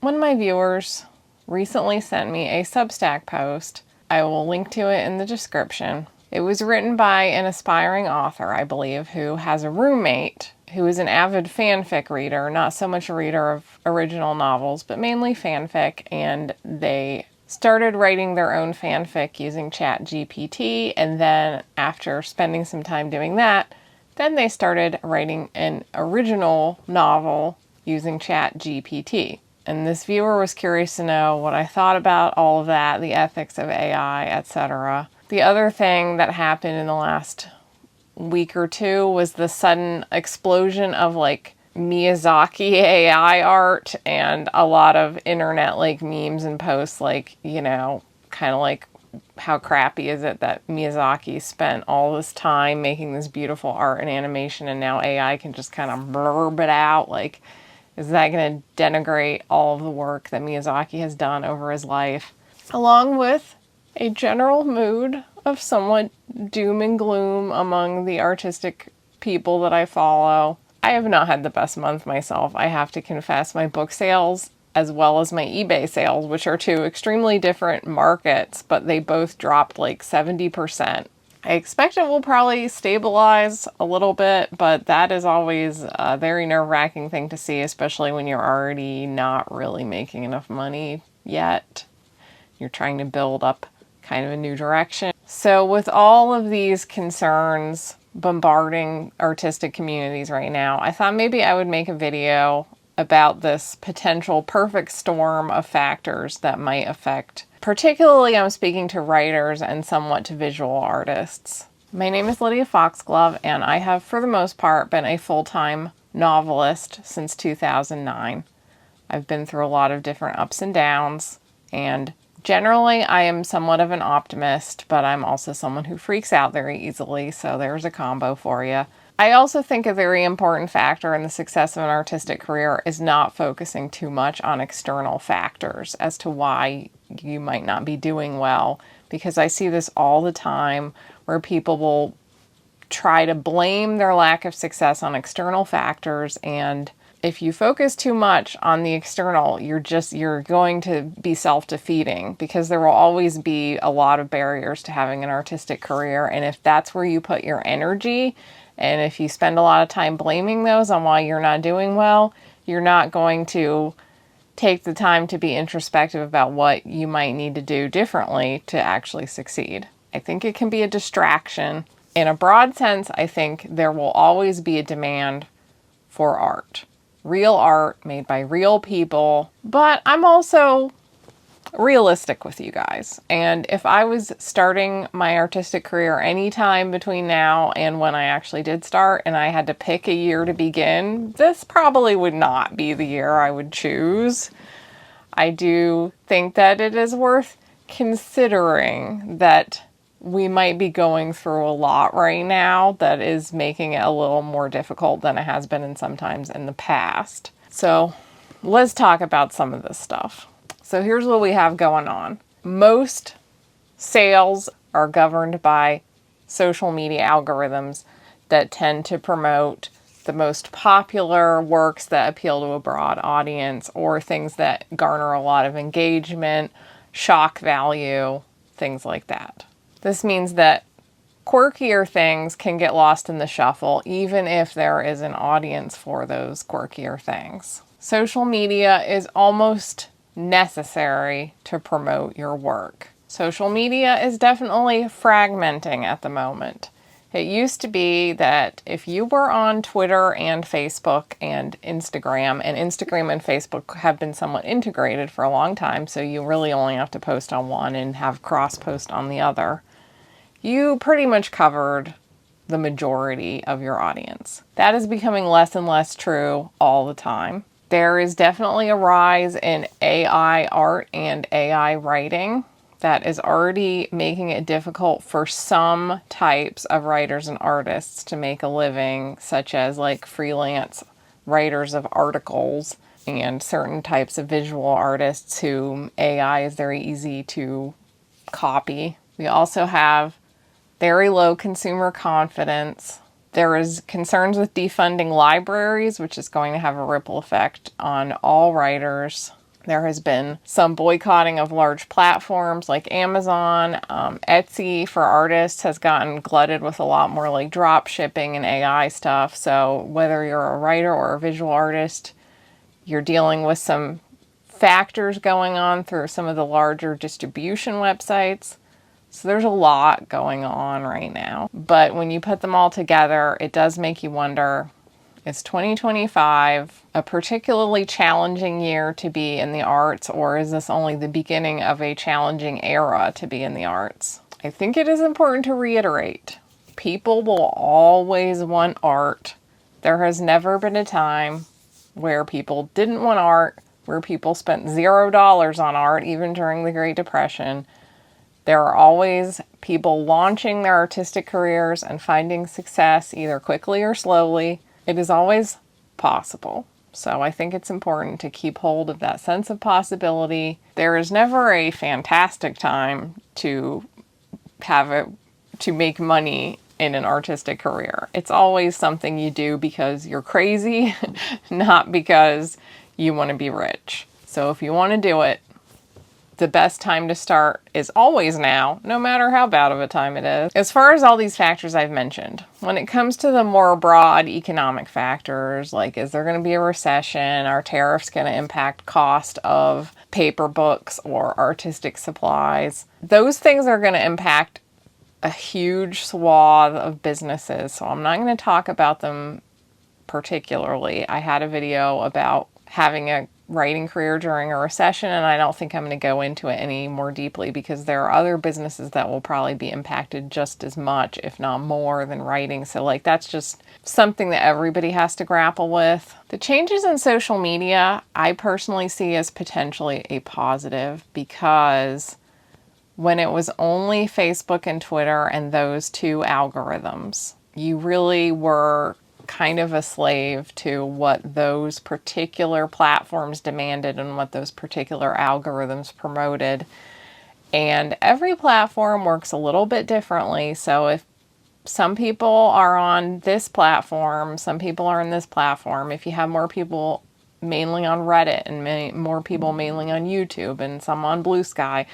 One of my viewers recently sent me a Substack post. I will link to it in the description. It was written by an aspiring author, I believe, who has a roommate who is an avid fanfic reader, not so much a reader of original novels, but mainly fanfic, and they started writing their own fanfic using ChatGPT, and then after spending some time doing that, then they started writing an original novel using ChatGPT. And this viewer was curious to know what I thought about all of that, the ethics of AI, etc. The other thing that happened in the last week or two was the sudden explosion of like Miyazaki AI art and a lot of internet like memes and posts like, kind of like how crappy is it that Miyazaki spent all this time making this beautiful art and animation and now AI can just kind of blurb it out. Like, is that going to denigrate all of the work that Miyazaki has done over his life? Along with a general mood of somewhat doom and gloom among the artistic people that I follow. I have not had the best month myself, I have to confess. My book sales as well as my eBay sales, which are two extremely different markets, but they both dropped like 70%. I expect it will probably stabilize a little bit, but that is always a very nerve-wracking thing to see, especially when you're already not really making enough money yet. You're trying to build up kind of a new direction. So with all of these concerns bombarding artistic communities right now, I thought maybe I would make a video about this potential perfect storm of factors that might affect, particularly I'm speaking to writers and somewhat to visual artists. My name is Lydia Foxglove, and I have, for the most part, been a full-time novelist since 2009. I've been through a lot of different ups and downs, and generally I am somewhat of an optimist, but I'm also someone who freaks out very easily, so there's a combo for you. I also think a very important factor in the success of an artistic career is not focusing too much on external factors as to why you might not be doing well, because I see this all the time where people will try to blame their lack of success on external factors, and if you focus too much on the external, you're going to be self-defeating, because there will always be a lot of barriers to having an artistic career, and if that's where you put your energy, and if you spend a lot of time blaming those on why you're not doing well, you're not going to take the time to be introspective about what you might need to do differently to actually succeed. I think it can be a distraction. In a broad sense, I think there will always be a demand for art. Real art made by real people. But I'm also realistic with you guys. And if I was starting my artistic career anytime between now and when I actually did start, and I had to pick a year to begin, this probably would not be the year I would choose. I do think that it is worth considering that we might be going through a lot right now that is making it a little more difficult than it has been in sometimes in the past. So let's talk about some of this stuff. So here's what we have going on. Most sales are governed by social media algorithms that tend to promote the most popular works that appeal to a broad audience, or things that garner a lot of engagement, shock value, things like that. This means that quirkier things can get lost in the shuffle, even if there is an audience for those quirkier things. Social media is almost necessary to promote your work. Social media is definitely fragmenting at the moment. It used to be that if you were on Twitter and Facebook and Instagram and Facebook have been somewhat integrated for a long time, so you really only have to post on one and have cross-post on the other, you pretty much covered the majority of your audience. That is becoming less and less true all the time. There is definitely a rise in AI art and AI writing that is already making it difficult for some types of writers and artists to make a living, such as like freelance writers of articles and certain types of visual artists whom AI is very easy to copy. We also have very low consumer confidence. There is concerns with defunding libraries, which is going to have a ripple effect on all writers. There has been some boycotting of large platforms like Amazon. Etsy for artists has gotten glutted with a lot more like drop shipping and AI stuff. So whether you're a writer or a visual artist, you're dealing with some factors going on through some of the larger distribution websites. So there's a lot going on right now. But when you put them all together, it does make you wonder, is 2025 a particularly challenging year to be in the arts, or is this only the beginning of a challenging era to be in the arts? I think it is important to reiterate, people will always want art. There has never been a time where people didn't want art, where people spent $0 on art, even during the Great Depression. There are always people launching their artistic careers and finding success either quickly or slowly. It is always possible. So I think it's important to keep hold of that sense of possibility. There is never a fantastic time to make money in an artistic career. It's always something you do because you're crazy, not because you want to be rich. So if you want to do it, the best time to start is always now, no matter how bad of a time it is. As far as all these factors I've mentioned, when it comes to the more broad economic factors, like is there going to be a recession? Are tariffs going to impact cost of paper books or artistic supplies? Those things are going to impact a huge swath of businesses. So I'm not going to talk about them particularly. I had a video about having a writing career during a recession, and I don't think I'm going to go into it any more deeply because there are other businesses that will probably be impacted just as much, if not more, than writing. So like that's just something that everybody has to grapple with. The changes in social media, I personally see as potentially a positive, because when it was only Facebook and Twitter and those two algorithms, you really were kind of a slave to what those particular platforms demanded and what those particular algorithms promoted. And every platform works a little bit differently. So if some people are on this platform, some people are on this platform, if you have more people mainly on Reddit and more people mainly on YouTube and some on Blue Sky,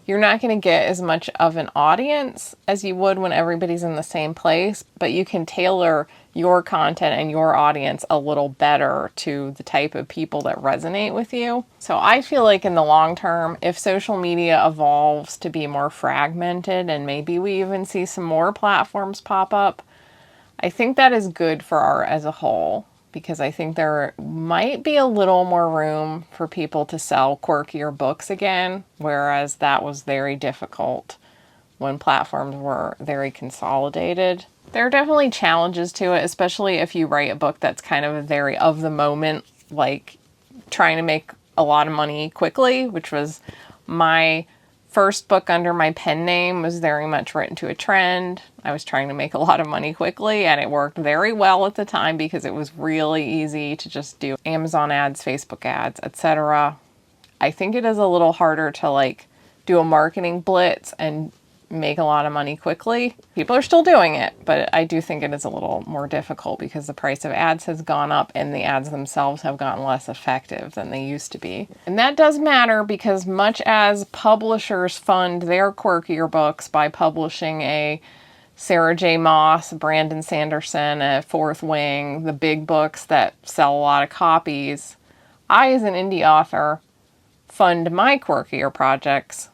you're not going to get as much of an audience as you would when everybody's in the same place, but you can tailor your content and your audience a little better to the type of people that resonate with you. So I feel like in the long term, if social media evolves to be more fragmented and maybe we even see some more platforms pop up, I think that is good for art as a whole, because I think there might be a little more room for people to sell quirkier books again, whereas that was very difficult when platforms were very consolidated. There are definitely challenges to it, especially if you write a book that's kind of a very of the moment, like trying to make a lot of money quickly, which was my first book under my pen name, was very much written to a trend. I was trying to make a lot of money quickly, and it worked very well at the time because it was really easy to just do Amazon ads, Facebook ads, etc. I think it is a little harder to like do a marketing blitz and make a lot of money quickly. People are still doing it, but I do think it is a little more difficult because the price of ads has gone up and the ads themselves have gotten less effective than they used to be. And that does matter because much as publishers fund their quirkier books by publishing a Sarah J. Maas, Brandon Sanderson, a Fourth Wing, the big books that sell a lot of copies, I as an indie author fund my quirkier projects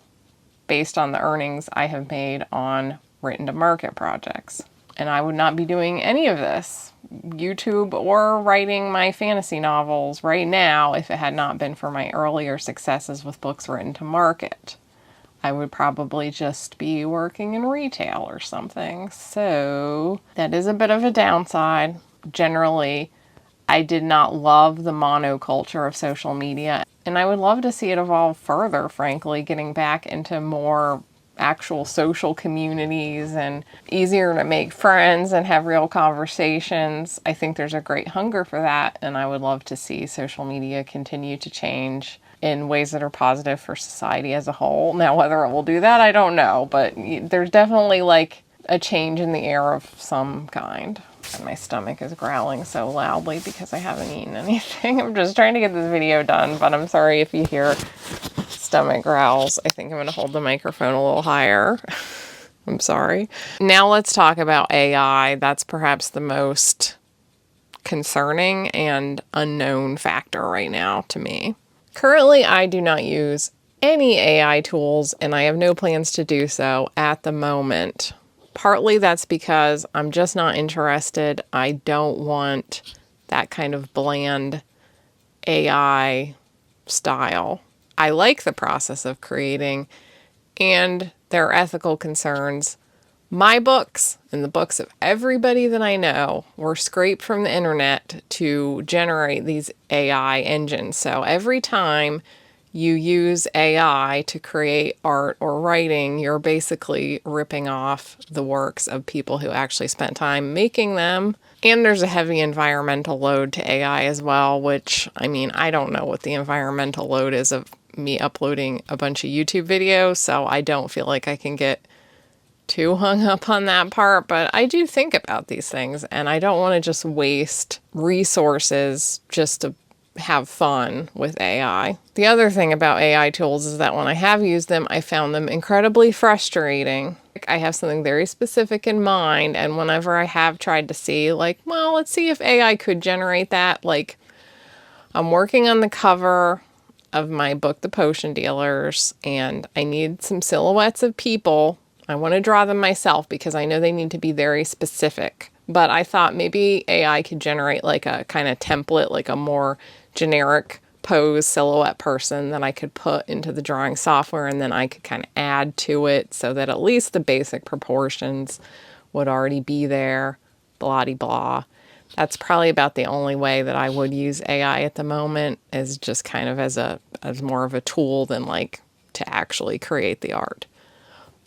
based on the earnings I have made on written to market projects. And I would not be doing any of this, YouTube or writing my fantasy novels right now, if it had not been for my earlier successes with books written to market. I would probably just be working in retail or something. So that is a bit of a downside. Generally, I did not love the monoculture of social media, and I would love to see it evolve further, frankly, getting back into more actual social communities and easier to make friends and have real conversations. I think there's a great hunger for that, and I would love to see social media continue to change in ways that are positive for society as a whole. Now, whether it will do that, I don't know, but there's definitely like a change in the air of some kind. And my stomach is growling so loudly because I haven't eaten anything. I'm just trying to get this video done, but I'm sorry if you hear stomach growls. I think I'm going to hold the microphone a little higher. I'm sorry. Now let's talk about AI. That's perhaps the most concerning and unknown factor right now to me. Currently, I do not use any AI tools, and I have no plans to do so at the moment. Partly that's because I'm just not interested. I don't want that kind of bland AI style. I like the process of creating, and there are ethical concerns. My books and the books of everybody that I know were scraped from the internet to generate these AI engines. So every time you use AI to create art or writing, you're basically ripping off the works of people who actually spent time making them. And there's a heavy environmental load to AI as well, which, I mean, I don't know what the environmental load is of me uploading a bunch of YouTube videos, so I don't feel like I can get too hung up on that part, but I do think about these things, and I don't want to just waste resources just to have fun with AI. The other thing about AI tools is that when I have used them, I found them incredibly frustrating. I have something very specific in mind, and whenever I have tried to see, like, well, let's see if AI could generate that. Like, I'm working on the cover of my book, The Potion Dealers, and I need some silhouettes of people. I want to draw them myself because I know they need to be very specific. But I thought maybe AI could generate like a kind of template, like a more generic pose silhouette person that I could put into the drawing software, and then I could kind of add to it so that at least the basic proportions would already be there, blah de blah. That's probably about the only way that I would use AI at the moment, is just kind of as more of a tool than like to actually create the art.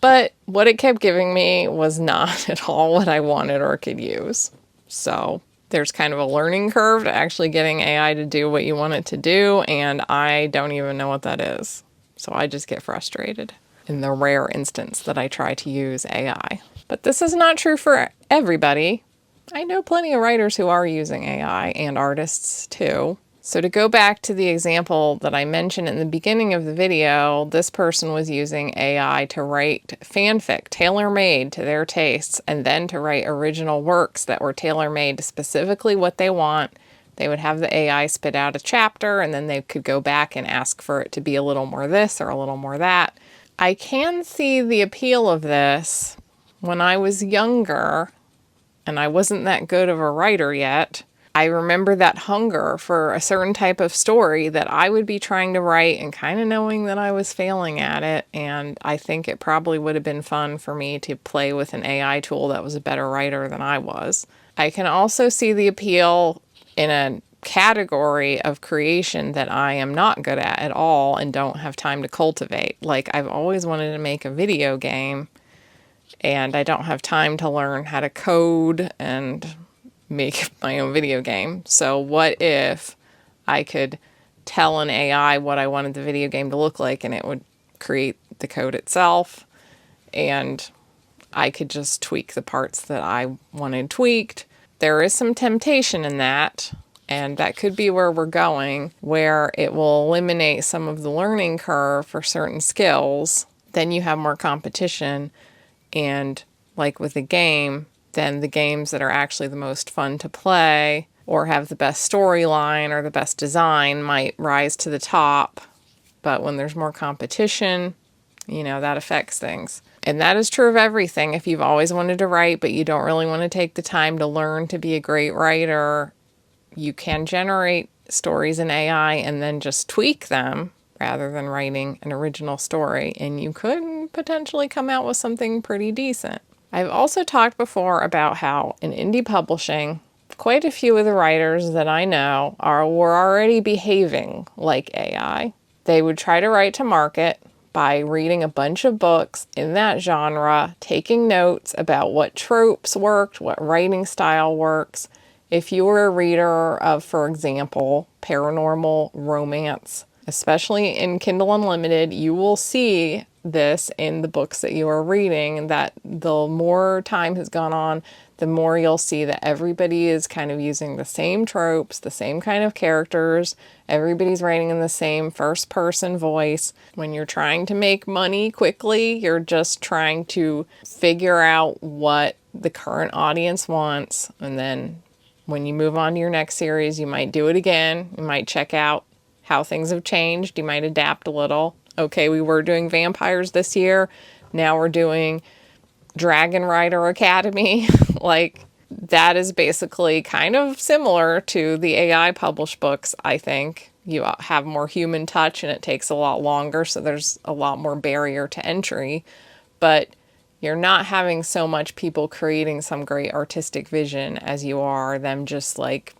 But what it kept giving me was not at all what I wanted or could use. So there's kind of a learning curve to actually getting AI to do what you want it to do, and I don't even know what that is. So I just get frustrated in the rare instance that I try to use AI. But this is not true for everybody. I know plenty of writers who are using AI, and artists too. So to go back to the example that I mentioned in the beginning of the video, this person was using AI to write fanfic tailor-made to their tastes, and then to write original works that were tailor-made to specifically what they want. They would have the AI spit out a chapter, and then they could go back and ask for it to be a little more this or a little more that. I can see the appeal of this. When I was younger, and I wasn't that good of a writer yet, I remember that hunger for a certain type of story that I would be trying to write and kind of knowing that I was failing at it. And I think it probably would have been fun for me to play with an AI tool that was a better writer than I was. I can also see the appeal in a category of creation that I am not good at all and don't have time to cultivate. Like, I've always wanted to make a video game, and I don't have time to learn how to code and make my own video game. So what if I could tell an AI what I wanted the video game to look like, and it would create the code itself, and I could just tweak the parts that I wanted tweaked. There is some temptation in that, and that could be where we're going, where it will eliminate some of the learning curve for certain skills. Then you have more competition, and like with a game, then the games that are actually the most fun to play or have the best storyline or the best design might rise to the top. But when there's more competition, that affects things. And that is true of everything. If you've always wanted to write, but you don't really want to take the time to learn to be a great writer, you can generate stories in AI and then just tweak them rather than writing an original story. And you could potentially come out with something pretty decent. I've also talked before about how in indie publishing, quite a few of the writers that I know were already behaving like AI. They would try to write to market by reading a bunch of books in that genre, taking notes about what tropes worked, what writing style works. If you were a reader of, for example, paranormal romance, especially in Kindle Unlimited, you will see this in the books that you are reading, that the more time has gone on, the more you'll see that everybody is kind of using the same tropes, the same kind of characters. Everybody's writing in the same first person voice. When you're trying to make money quickly, you're just trying to figure out what the current audience wants. And then when you move on to your next series, you might do it again. You might check out how things have changed. You might adapt a little. Okay, we were doing vampires this year. Now we're doing Dragon Rider Academy. Like, that is basically kind of similar to the AI published books, I think. You have more human touch and it takes a lot longer, so there's a lot more barrier to entry. But you're not having so much people creating some great artistic vision as you are them just like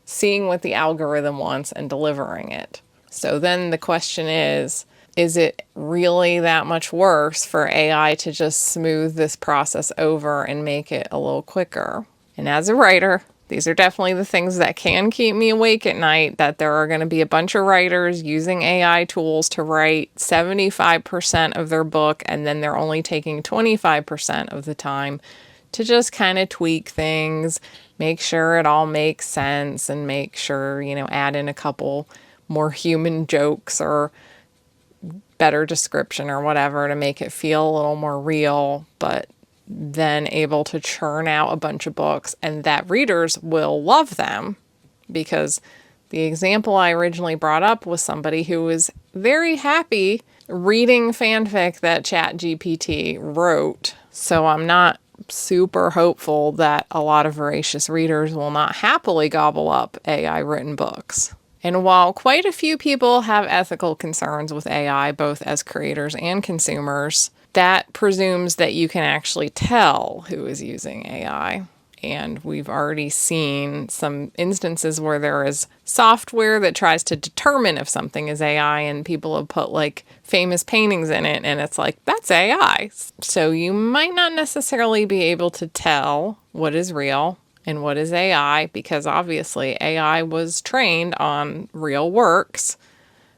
seeing what the algorithm wants and delivering it. So then the question is it really that much worse for AI to just smooth this process over and make it a little quicker? And as a writer, these are definitely the things that can keep me awake at night, that there are going to be a bunch of writers using AI tools to write 75% of their book, and then they're only taking 25% of the time to just kind of tweak things, make sure it all makes sense, and make sure, add in a couple more human jokes or better description or whatever to make it feel a little more real, but then able to churn out a bunch of books and that readers will love them. Because the example I originally brought up was somebody who was very happy reading fanfic that ChatGPT wrote. So I'm not super hopeful that a lot of voracious readers will not happily gobble up AI written books. And while quite a few people have ethical concerns with AI, both as creators and consumers, that presumes that you can actually tell who is using AI. And we've already seen some instances where there is software that tries to determine if something is AI, and people have put like famous paintings in it, and it's like, that's AI. So you might not necessarily be able to tell what is real and what is AI, because obviously AI was trained on real works.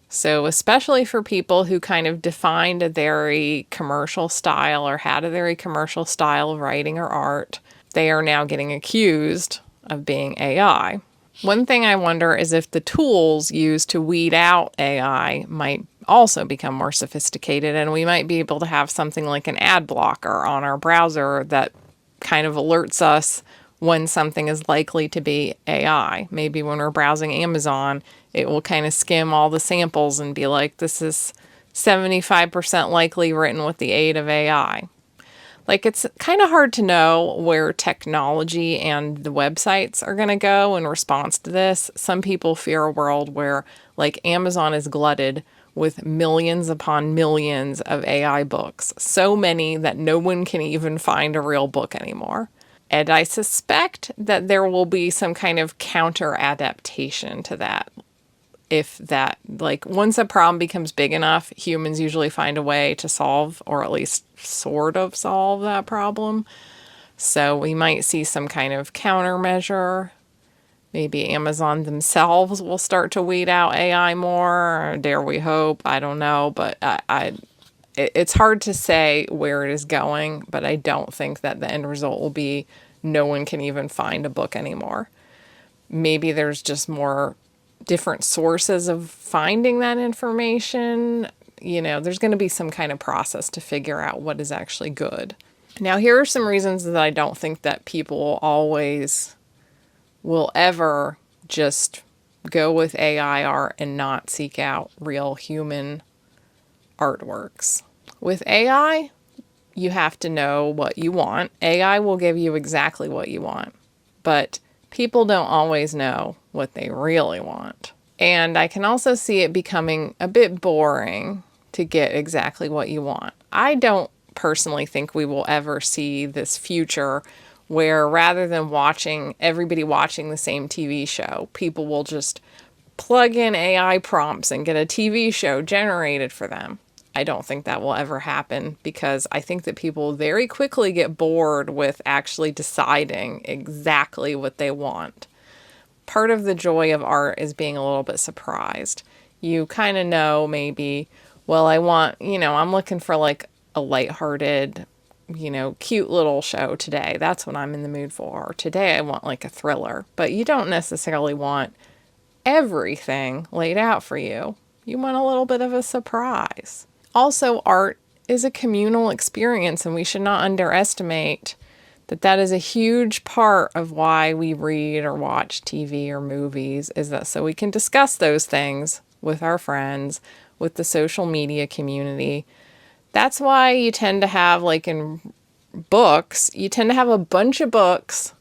So especially for people who kind of defined a very commercial style or had a very commercial style of writing or art, they are now getting accused of being AI. One thing I wonder is if the tools used to weed out AI might also become more sophisticated, and we might be able to have something like an ad blocker on our browser that kind of alerts us when something is likely to be AI. Maybe when we're browsing Amazon, it will kind of skim all the samples and be like, this is 75% likely written with the aid of AI. Like, it's kind of hard to know where technology and the websites are going to go in response to this. Some people fear a world where, like, Amazon is glutted with millions upon millions of AI books. So many that no one can even find a real book anymore. And I suspect that there will be some kind of counter adaptation to that. If that, like, once a problem becomes big enough, humans usually find a way to solve, or at least sort of solve, that problem. So we might see some kind of countermeasure. Maybe Amazon themselves will start to weed out AI more, or dare we hope, I don't know. But it's hard to say where it is going, but I don't think that the end result will be no one can even find a book anymore. Maybe there's just more different sources of finding that information. There's going to be some kind of process to figure out what is actually good. Now, here are some reasons that I don't think that people always will ever just go with AI art and not seek out real human artworks. With AI, you have to know what you want. AI will give you exactly what you want, but people don't always know what they really want. And I can also see it becoming a bit boring to get exactly what you want. I don't personally think we will ever see this future where, rather than everybody watching the same TV show, people will just plug in AI prompts and get a TV show generated for them. I don't think that will ever happen, because I think that people very quickly get bored with actually deciding exactly what they want. Part of the joy of art is being a little bit surprised. You kind of know maybe, well, I'm looking for like a lighthearted cute little show today. That's what I'm in the mood for. Today I want like a thriller. But you don't necessarily want everything laid out for you. You want a little bit of a surprise. Also, art is a communal experience, and we should not underestimate that is a huge part of why we read or watch TV or movies, is that so we can discuss those things with our friends, with the social media community. That's why you tend to have, like in books, you tend to have a bunch of books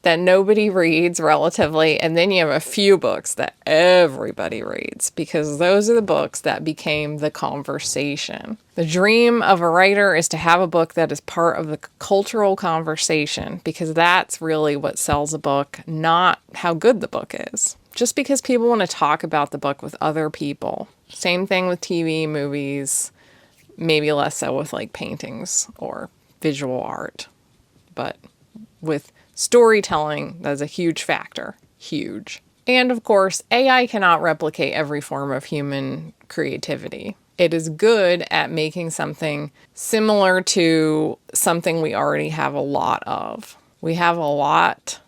that nobody reads relatively, and then you have a few books that everybody reads, because those are the books that became the conversation. The dream of a writer is to have a book that is part of the cultural conversation, because that's really what sells a book, not how good the book is. Just because people want to talk about the book with other people. Same thing with TV, movies, maybe less so with like paintings or visual art. But with storytelling, that's a huge factor. Huge. And of course, AI cannot replicate every form of human creativity. It is good at making something similar to something we already have a lot of. We have a lot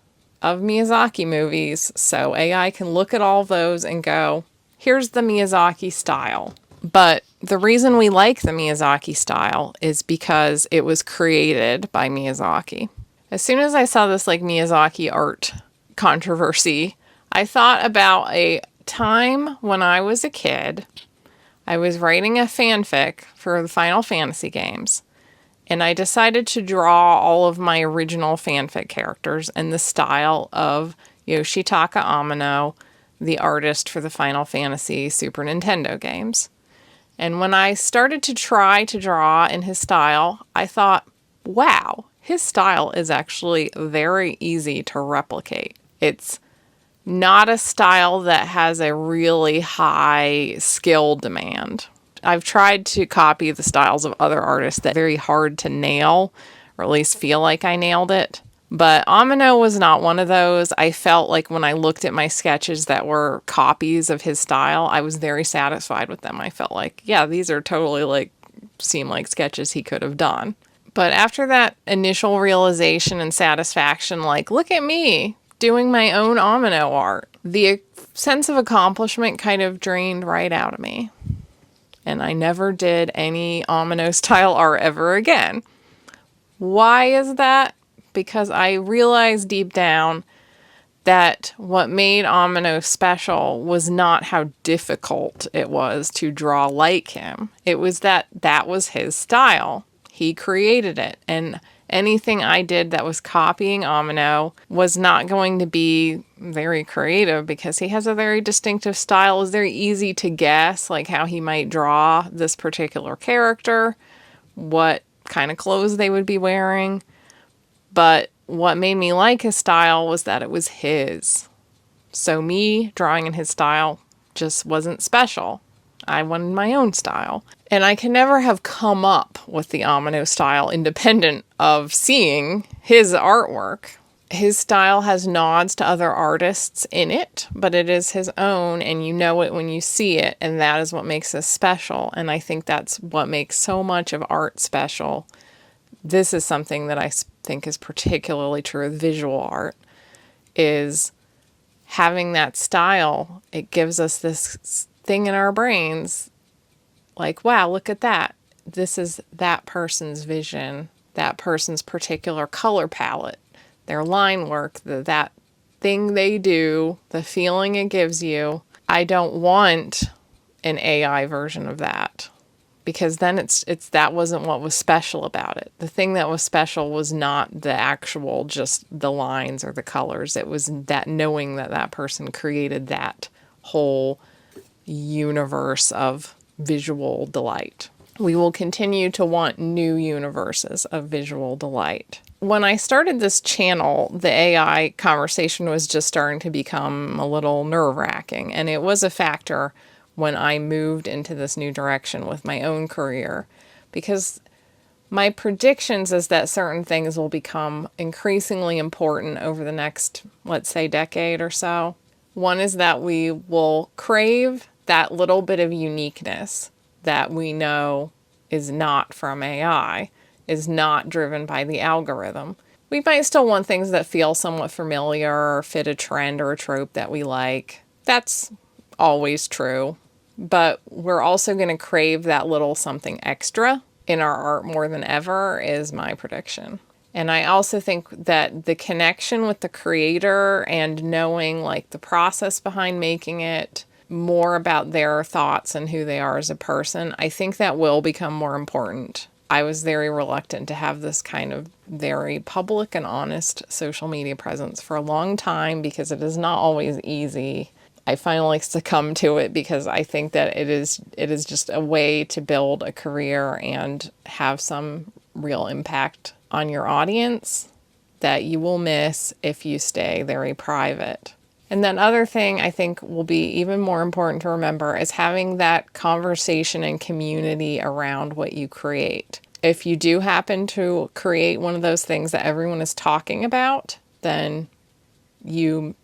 of Miyazaki movies, so AI can look at all those and go, here's the Miyazaki style. But the reason we like the Miyazaki style is because it was created by Miyazaki. As soon as I saw this like Miyazaki art controversy, I thought about a time when I was a kid. I was writing a fanfic for the Final Fantasy games, and I decided to draw all of my original fanfic characters in the style of Yoshitaka Amano, the artist for the Final Fantasy Super Nintendo games. And when I started to try to draw in his style, I thought, wow, his style is actually very easy to replicate. It's not a style that has a really high skill demand. I've tried to copy the styles of other artists that are very hard to nail, or at least feel like I nailed it. But Amano was not one of those. I felt like when I looked at my sketches that were copies of his style, I was very satisfied with them. I felt like, yeah, these are totally seem like sketches he could have done. But after that initial realization and satisfaction, look at me doing my own Amano art, the sense of accomplishment kind of drained right out of me. And I never did any Amano style art ever again. Why is that? Because I realized deep down that what made Amano special was not how difficult it was to draw like him. It was that was his style. He created it. And anything I did that was copying Amano was not going to be very creative, because he has a very distinctive style. It's very easy to guess how he might draw this particular character, what kind of clothes they would be wearing. But what made me like his style was that it was his. So me drawing in his style just wasn't special. I wanted my own style. And I can never have come up with the Amano style independent of seeing his artwork. His style has nods to other artists in it, but it is his own, and you know it when you see it, and that is what makes us special. And I think that's what makes so much of art special. This is something that I think is particularly true of visual art, is having that style. It gives us this thing in our brains, wow, look at that. This is that person's vision, that person's particular color palette, their line work, that thing they do, the feeling it gives you. I don't want an AI version of that, because then it's that wasn't what was special about it. The thing that was special was not the actual just the lines or the colors. It was that knowing that person created that whole universe of visual delight. We will continue to want new universes of visual delight. When I started this channel, the AI conversation was just starting to become a little nerve-wracking, and it was a factor when I moved into this new direction with my own career, because my predictions is that certain things will become increasingly important over the next, let's say, decade or so. One is that we will crave that little bit of uniqueness that we know is not from AI. is not driven by the algorithm. We might still want things that feel somewhat familiar or fit a trend or a trope that we like. That's always true. But we're also going to crave that little something extra in our art more than ever, is my prediction. And I also think that the connection with the creator and knowing like the process behind making it, more about their thoughts and who they are as a person, I think that will become more important. I was very reluctant to have this kind of very public and honest social media presence for a long time because it is not always easy. I finally succumbed to it because I think that it is just a way to build a career and have some real impact on your audience that you will miss if you stay very private. And then other thing I think will be even more important to remember is having that conversation and community around what you create. If you do happen to create one of those things that everyone is talking about, then you're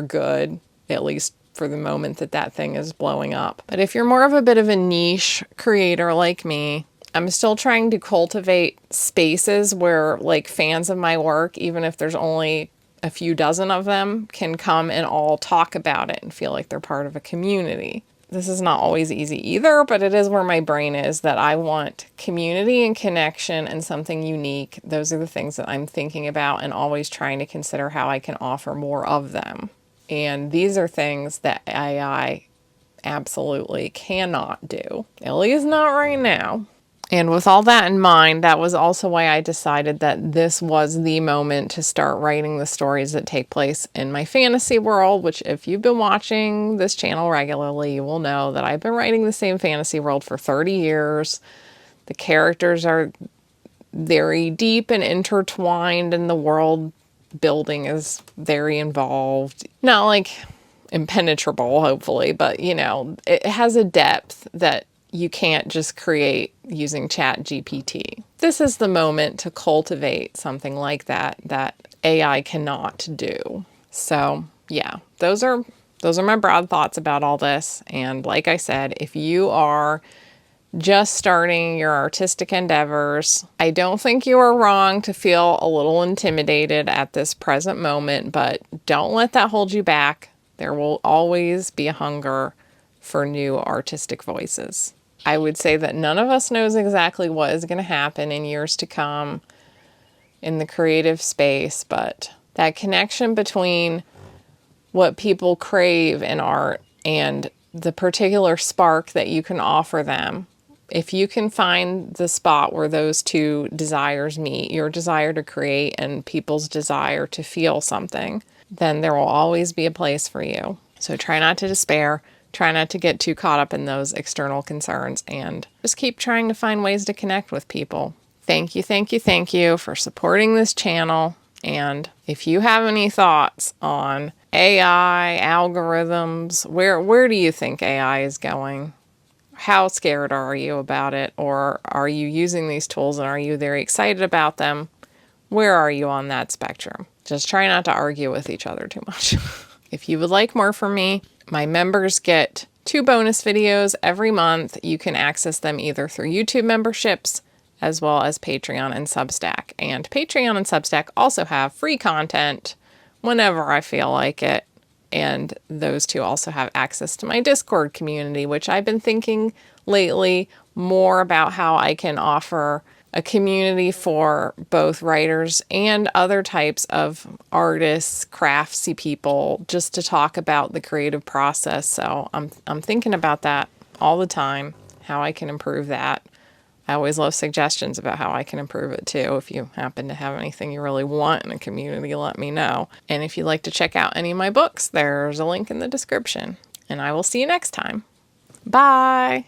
good, at least for the moment that thing is blowing up. But if you're more of a bit of a niche creator like me, I'm still trying to cultivate spaces where like fans of my work, even if there's only a few dozen of them, can come and all talk about it and feel like they're part of a community. This is not always easy either, but it is where my brain is, that I want community and connection and something unique. Those are the things that I'm thinking about and always trying to consider how I can offer more of them. And these are things that AI absolutely cannot do, at least not right now. And with all that in mind, that was also why I decided that this was the moment to start writing the stories that take place in my fantasy world, which if you've been watching this channel regularly, you will know that I've been writing the same fantasy world for 30 years. The characters are very deep and intertwined, and the world building is very involved. Not like impenetrable, hopefully, but you know, it has a depth that you can't just create using ChatGPT. This is the moment to cultivate something like that AI cannot do. So yeah, those are my broad thoughts about all this. And like I said, if you are just starting your artistic endeavors, I don't think you are wrong to feel a little intimidated at this present moment, but don't let that hold you back. There will always be a hunger for new artistic voices. I would say that none of us knows exactly what is going to happen in years to come in the creative space, but that connection between what people crave in art and the particular spark that you can offer them, if you can find the spot where those two desires meet, your desire to create and people's desire to feel something, then there will always be a place for you. So try not to despair. Try not to get too caught up in those external concerns and just keep trying to find ways to connect with people. Thank you for supporting this channel. And if you have any thoughts on AI, algorithms, where do you think AI is going? How scared are you about it? Or are you using these tools and are you very excited about them? Where are you on that spectrum? Just try not to argue with each other too much. If you would like more from me, my members get 2 bonus videos every month. You can access them either through YouTube memberships as well as Patreon and Substack. And Patreon and Substack also have free content whenever I feel like it. And those two also have access to my Discord community, which I've been thinking lately more about how I can offer a community for both writers and other types of artists, craftsy people, just to talk about the creative process. So I'm thinking about that all the time, how I can improve that. I always love suggestions about how I can improve it too. If you happen to have anything you really want in a community, let me know. And if you'd like to check out any of my books, there's a link in the description. And I will see you next time. Bye!